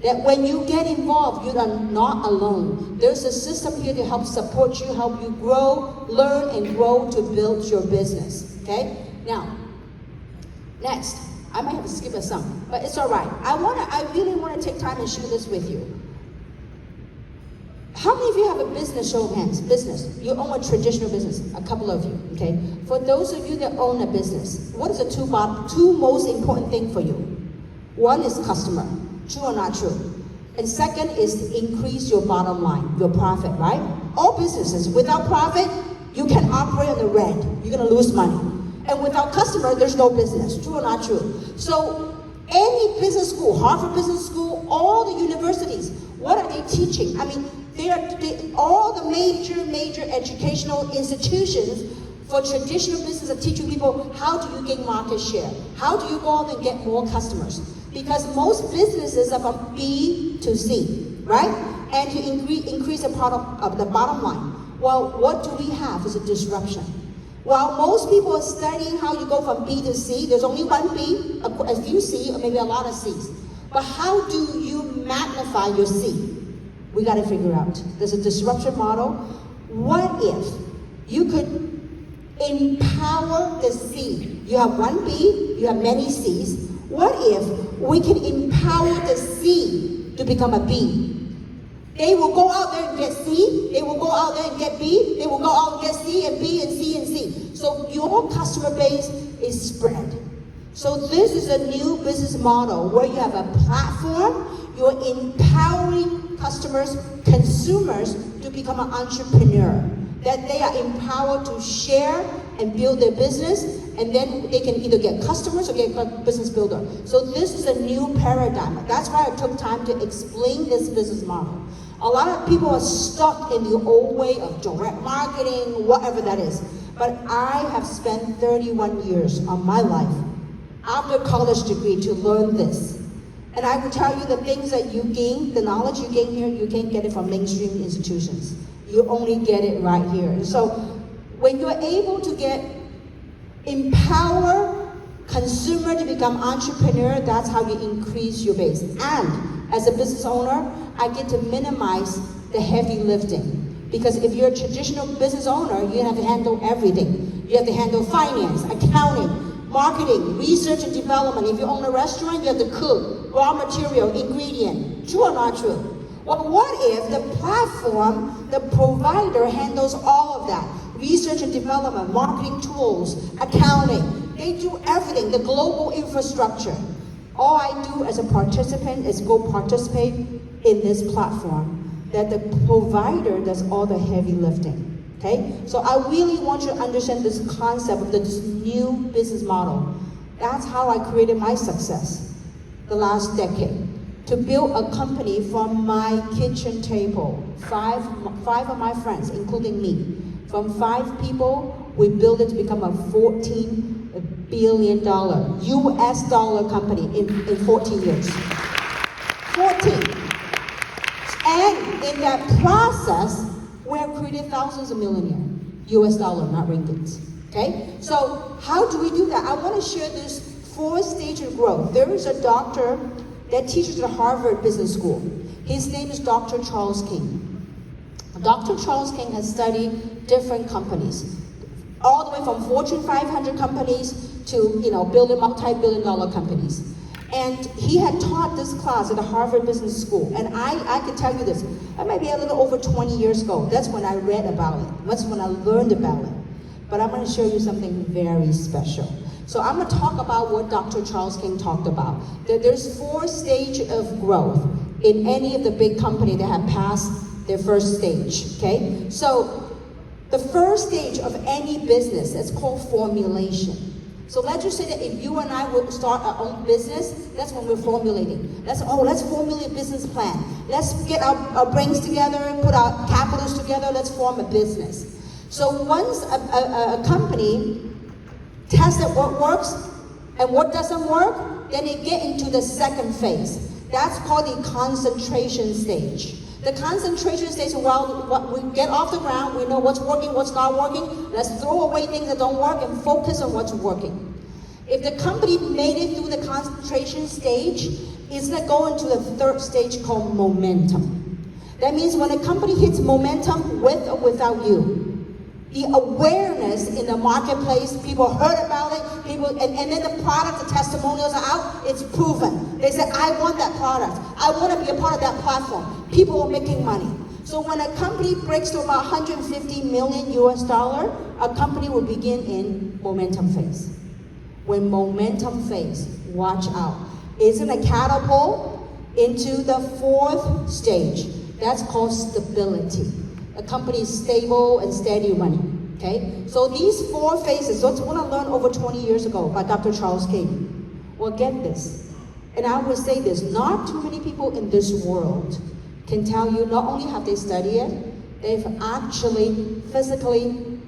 That when you get involved, you are not alone. There's a system here to help support you, help you grow, learn, and grow to build your business. Okay? Now, next, I might have to skip some, but it's all right. I really want to take time and share this with you. How many of you have a business? Show of hands. Business. You own a traditional business. A couple of you. Okay. For those of you that own a business, what is the two most important thing for you? One is customer. True or not true? And second is to increase your bottom line, your profit, right? All businesses, without profit, you can operate on the red. You're going to lose money. And without customer, there's no business. True or not true? So any business school, Harvard Business School, all the universities, what are they teaching? I mean, all the major educational institutions for traditional business are teaching people how do you gain market share? How do you go out and get more customers? Because most businesses are from B to C, right? And to increase the product of the bottom line. Well, what do we have is a disruption. While most people are studying how you go from B to C, there's only one B, a few C, or maybe a lot of C's. But how do you magnify your C? We got to figure out. There's a disruption model. What if you could empower the C? You have one B, you have many C's. What if we can empower the C to become a B? They will go out there and get C, they will go out there and get B, they will go out and get C and B and C and C. So your customer base is spread. So this is a new business model where you have a platform, you're empowering customers, consumers to become an entrepreneur. That they are empowered to share and build their business, and then they can either get customers or get a business builder. So this is a new paradigm. That's why I took time to explain this business model. A lot of people are stuck in the old way of direct marketing, whatever that is. But I have spent 31 years of my life after college degree to learn this. And I will tell you the things that you gain, the knowledge you gain here, you can't get it from mainstream institutions. You only get it right here. And so when you're able to empower consumer to become entrepreneur, that's how you increase your base. And as a business owner, I get to minimize the heavy lifting. Because if you're a traditional business owner, you have to handle everything. You have to handle finance, accounting, marketing, research and development. If you own a restaurant, you have to cook, raw material, ingredient. True or not true? Well, what if the platform, the provider handles all of that? Research and development, marketing tools, accounting. They do everything, the global infrastructure. All I do as a participant is go participate in this platform. That the provider does all the heavy lifting. Okay? So I really want you to understand this concept of this new business model. That's how I created my success the last decade. To build a company from my kitchen table. Five of my friends, including me. From 5 people, we built it to become a $14 billion US dollar company in 14 years. 14. And in that process, we have created thousands of millionaires. US dollar, not ringgits. Okay? So how do we do that? I want to share this 4 stages of growth. There is a doctor that teaches at Harvard Business School. His name is Dr. Charles King. Dr. Charles King has studied different companies, all the way from Fortune 500 companies to, building multi-billion-dollar companies. And he had taught this class at the Harvard Business School. And I can tell you this, that might be a little over 20 years ago. That's when I read about it. That's when I learned about it. But I'm going to show you something very special. So I'm going to talk about what Dr. Charles King talked about. That there's 4 stages of growth in any of the big companies that have passed their first stage, okay? So the first stage of any business is called formulation. So let's just say that if you and I would start our own business, that's when we're formulating. Let's formulate a business plan. Let's get our brains together, put our capitals together, let's form a business. So once a company tests what works and what doesn't work, then they get into the second phase. That's called the concentration stage. The concentration stage, well, we get off the ground, we know what's working, what's not working, let's throw away things that don't work and focus on what's working. If the company made it through the concentration stage, It's like going to the third stage called momentum. That means when a company hits momentum with or without you, the awareness in the marketplace, people heard about it, and then the product, the testimonials are out, it's proven. They say, I want that product. I want to be a part of that platform. People are making money. So when a company breaks to about 150 million US dollar, a company will begin in momentum phase. When momentum phase, watch out. It's going to catapult into the fourth stage. That's called stability. A company is stable and steady running, okay? So these four phases, that's what I learned over 20 years ago by Dr. Charles King. Well, get this, and I would say this, not too many people in this world can tell you not only have they studied it, they've actually physically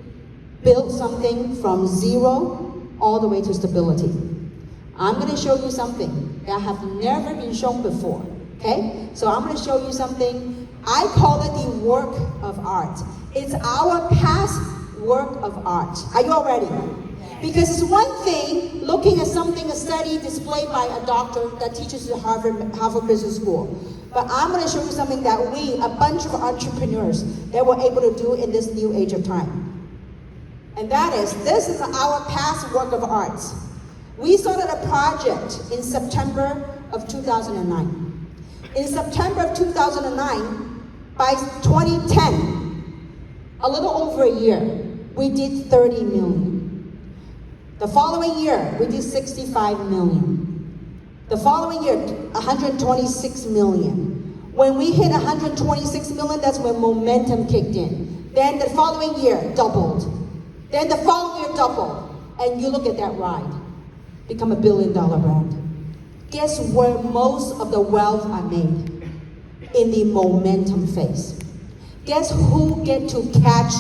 built something from zero all the way to stability. I'm gonna show you something that have never been shown before, okay? So I'm gonna show you something, I call it the work of art. It's our past work of art. Are you all ready? Because it's one thing looking at something, a study displayed by a doctor that teaches at Harvard Business School. But I'm going to show you something that we, a bunch of entrepreneurs, that were able to do in this new age of time. And that is, this is our past work of art. We started a project in September of 2009. In September of 2009, by 2010, a little over a year, we did 30 million. The following year, we did 65 million. The following year, 126 million. When we hit 126 million, that's when momentum kicked in. Then the following year, doubled. Then the following year, doubled. And you look at that ride, become $1 billion brand. Guess where most of the wealth are made? In the momentum phase. Guess who get to catch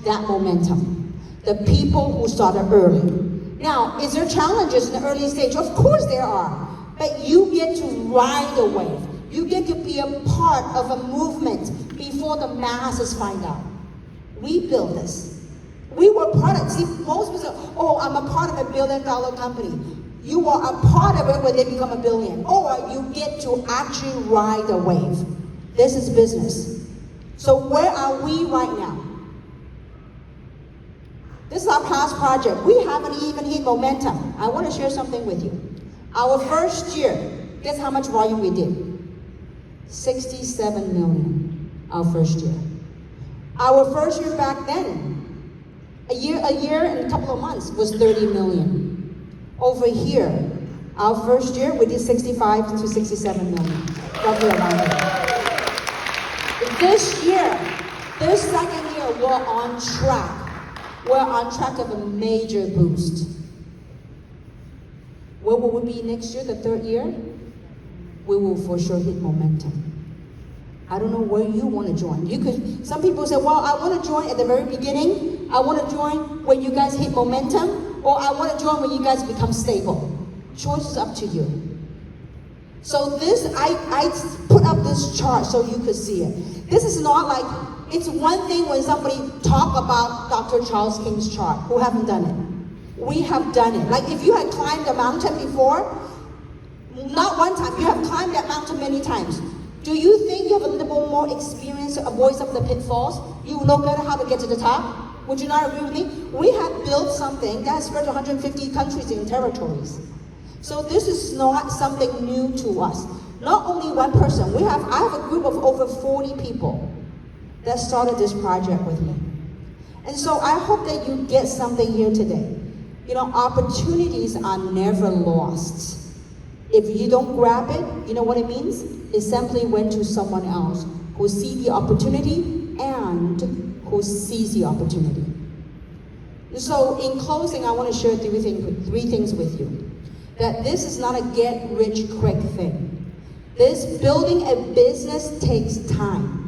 that momentum? The people who started early. Now, is there challenges in the early stage? Of course there are. But you get to ride the wave. You get to be a part of a movement before the masses find out. We built this. We were part of it. See, most people say, oh, I'm a part of a $1 billion company. You are a part of it when they become $1 billion. Or you get to actually ride the wave. This is business. So where are we right now? This is our past project. We haven't even hit momentum. I want to share something with you. Our first year, guess how much volume we did? 67 million, our first year. Our first year back then, a year and a couple of months was 30 million. Over here, our first year, we did 65 to 67 million, roughly around there. This year, this second year, we're on track. We're on track of a major boost. Where will we be next year, the third year? We will for sure hit momentum. I don't know where you want to join. Some people say, well, I want to join at the very beginning. I want to join when you guys hit momentum, or I want to join when you guys become stable. Choice is up to you. So this, I put up this chart so you could see it. This is not like, it's one thing when somebody talk about Dr. Charles King's chart, who haven't done it. We have done it. Like if you had climbed a mountain before, not one time, you have climbed that mountain many times. Do you think you have a little more experience, avoid some of the pitfalls? You know better how to get to the top? Would you not agree with me? We have built something that has spread to 150 countries and territories. So this is not something new to us. Not only one person. I have a group of over 40 people that started this project with me. And so I hope that you get something here today. You know, opportunities are never lost. If you don't grab it, you know what it means? It simply went to someone else who sees the opportunity and who sees the opportunity. So in closing, I want to share three things with you. That this is not a get-rich-quick thing. This building a business takes time.